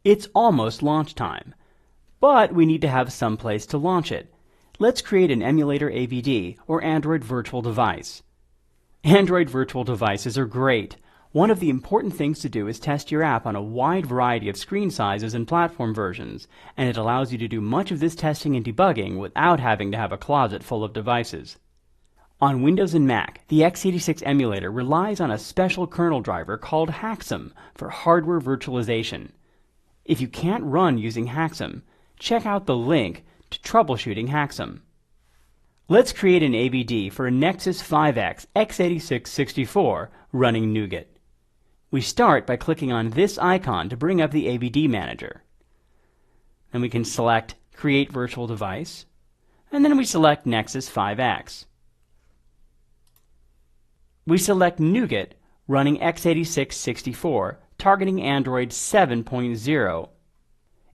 It's almost launch time, but we need to have some place to launch it. Let's create an Emulator AVD, or Android Virtual Device. Android virtual devices are great. One of the important things to do is test your app on a wide variety of screen sizes and platform versions, and it allows you to do much of this testing and debugging without having to have a closet full of devices. On Windows and Mac, the x86 emulator relies on a special kernel driver called Haxum for hardware virtualization. If you can't run using Haxum, check out the link to troubleshooting Haxum. Let's create an AVD for a Nexus 5X x86-64 running Nougat. We start by clicking on this icon to bring up the AVD Manager. Then we can select Create Virtual Device, and then we select Nexus 5X. We select Nougat running x86-64, targeting Android 7.0.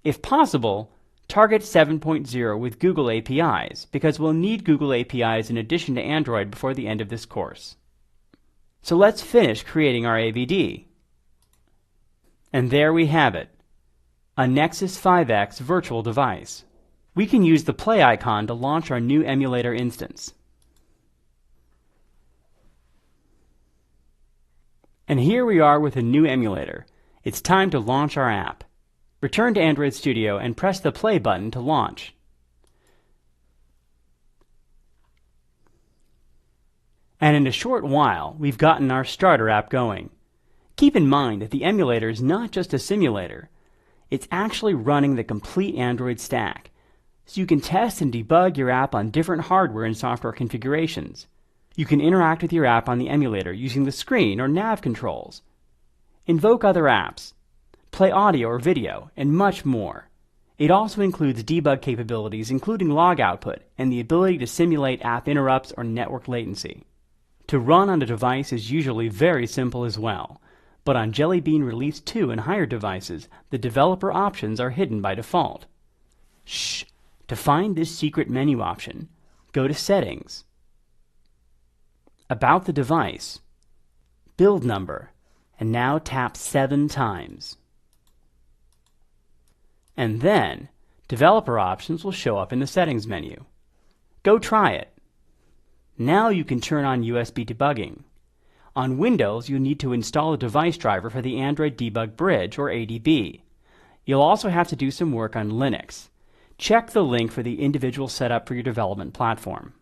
If possible, target 7.0 with Google APIs, because we'll need Google APIs in addition to Android before the end of this course. So let's finish creating our AVD. And there we have it, a Nexus 5X virtual device. We can use the play icon to launch our new emulator instance. And here we are with a new emulator. It's time to launch our app. Return to Android Studio and press the play button to launch. And in a short while, we've gotten our starter app going. Keep in mind that the emulator is not just a simulator. It's actually running the complete Android stack, so you can test and debug your app on different hardware and software configurations. You can interact with your app on the emulator using the screen or nav controls, invoke other apps, play audio or video, and much more. It also includes debug capabilities including log output and the ability to simulate app interrupts or network latency. To run on a device is usually very simple as well, but on Jelly Bean Release 2 and higher devices, the developer options are hidden by default. Shh! To find this secret menu option, go to Settings, About the device, Build Number, and now tap 7 times. And then, developer options will show up in the Settings menu. Go try it. Now you can turn on USB debugging. On Windows, you'll need to install a device driver for the Android Debug Bridge, or ADB. You'll also have to do some work on Linux. Check the link for the individual setup for your development platform.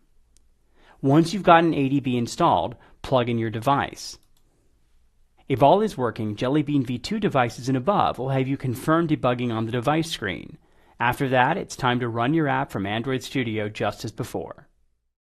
Once you've got an ADB installed, plug in your device. If all is working, Jelly Bean V2 devices and above will have you confirm debugging on the device screen. After that, it's time to run your app from Android Studio just as before.